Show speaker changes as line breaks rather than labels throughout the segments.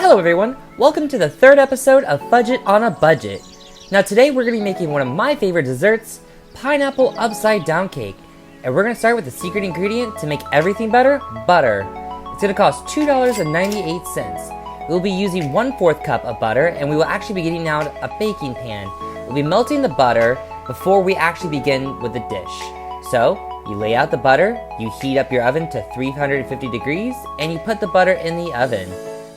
Hello everyone, welcome to the third episode of Fudge It on a Budget. Now today we're going to be making one of my favorite desserts, pineapple upside down cake. And we're going to start with the secret ingredient to make everything better, butter. It's going to cost $2.98. We'll be using 1/4 cup of butter, and we will actually be getting out a baking pan. We'll be melting the butter before we actually begin with the dish. So, you lay out the butter, you heat up your oven to 350 degrees, and you put the butter in the oven.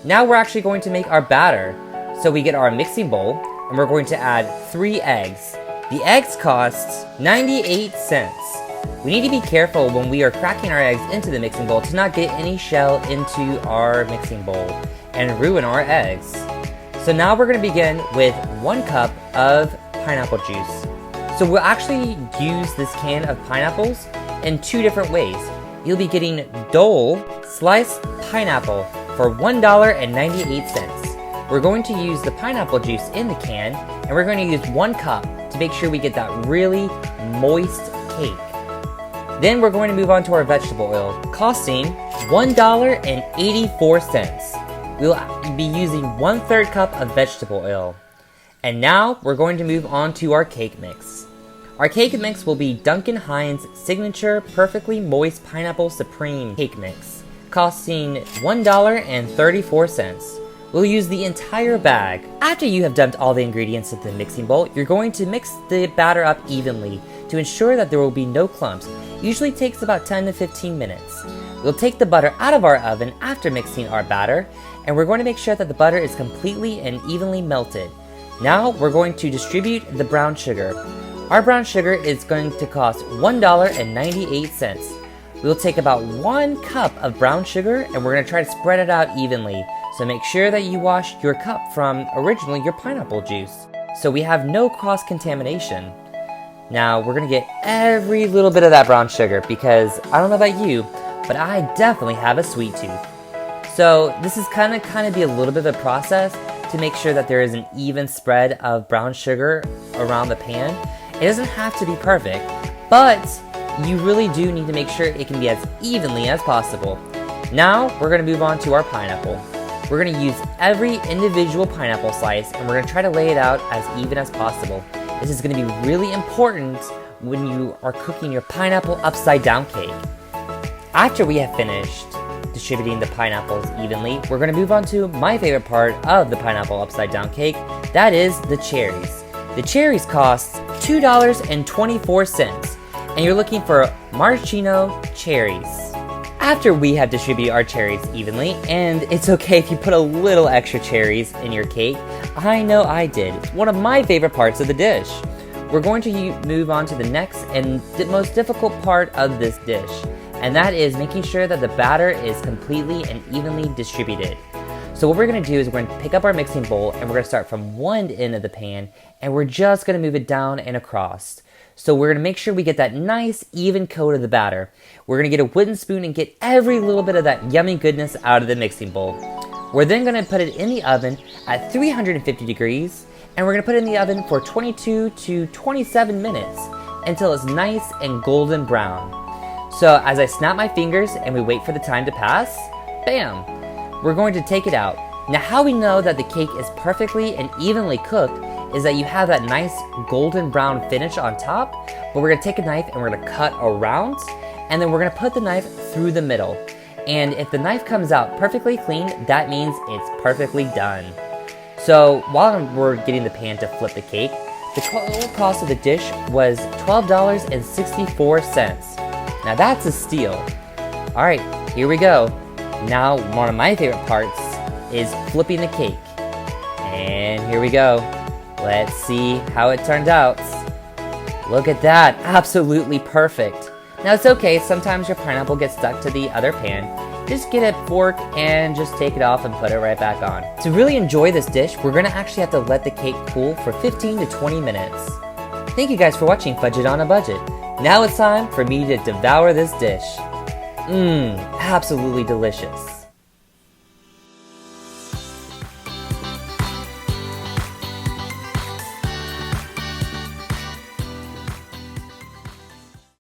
Now we're actually going to make our batter. So we get our mixing bowl, and we're going to add 3 eggs. The eggs cost 98 cents. We need to be careful when we are cracking our eggs into the mixing bowl to not get any shell into our mixing bowl and ruin our eggs. So now we're going to begin with 1 cup of pineapple juice. So we'll actually use this can of pineapples in 2 different ways. You'll be getting Dole sliced pineapple for $1.98. We're going to use the pineapple juice in the can, and we're going to use 1 cup to make sure we get that really moist cake. Then we're going to move on to our vegetable oil, costing $1.84. We'll be using 1/3 cup of vegetable oil. And now we're going to move on to our cake mix. Our cake mix will be Duncan Hines Signature Perfectly Moist Pineapple Supreme Cake Mix, costing $1.34. We'll use the entire bag. After you have dumped all the ingredients into the mixing bowl, you're going to mix the batter up evenly to ensure that there will be no clumps. Usually takes about 10 to 15 minutes. We'll take the butter out of our oven after mixing our batter, and we're going to make sure that the butter is completely and evenly melted. Now we're going to distribute the brown sugar. Our brown sugar is going to cost $1.98. We'll take about 1 cup of brown sugar, and we're going to try to spread it out evenly. So make sure that you wash your cup from originally your pineapple juice, so we have no cross-contamination. Now we're going to get every little bit of that brown sugar, because I don't know about you, but I definitely have a sweet tooth. So this is kind of be a little bit of a process to make sure that there is an even spread of brown sugar around the pan. It doesn't have to be perfect, but you really do need to make sure it can be as evenly as possible. Now we're going to move on to our pineapple. We're going to use every individual pineapple slice, and we're going to try to lay it out as even as possible. This is going to be really important when you are cooking your pineapple upside down cake. After we have finished distributing the pineapples evenly, we're going to move on to my favorite part of the pineapple upside down cake. That is the cherries. The cherries cost $2.24, and you're looking for Maraschino Cherries. After we have distributed our cherries evenly, and it's okay if you put a little extra cherries in your cake, I know I did. It's one of my favorite parts of the dish. We're going to move on to the next and the most difficult part of this dish, and that is making sure that the batter is completely and evenly distributed. So what we're going to do is we're going to pick up our mixing bowl, and we're going to start from one end of the pan, and we're just going to move it down and across. So we're going to make sure we get that nice even coat of the batter. We're going to get a wooden spoon and get every little bit of that yummy goodness out of the mixing bowl. We're then going to put it in the oven at 350 degrees, and we're going to put it in the oven for 22 to 27 minutes until it's nice and golden brown. So as I snap my fingers and we wait for the time to pass, bam, we're going to take it out. Now how we know that the cake is perfectly and evenly cooked is that you have that nice golden brown finish on top, but we're going to take a knife and we're going to cut around, and then we're going to put the knife through the middle. And if the knife comes out perfectly clean, that means it's perfectly done. So while we're getting the pan to flip the cake, the total cost of the dish was $12.64. Now that's a steal. Alright, here we go. Now one of my favorite parts is flipping the cake. And here we go. Let's see how it turned out. Look at that, absolutely perfect. Now it's okay, sometimes your pineapple gets stuck to the other pan. Just get a fork and just take it off and put it right back on. To really enjoy this dish, we're gonna actually have to let the cake cool for 15 to 20 minutes. Thank you guys for watching Fudge It On a Budget. Now it's time for me to devour this dish. Absolutely delicious.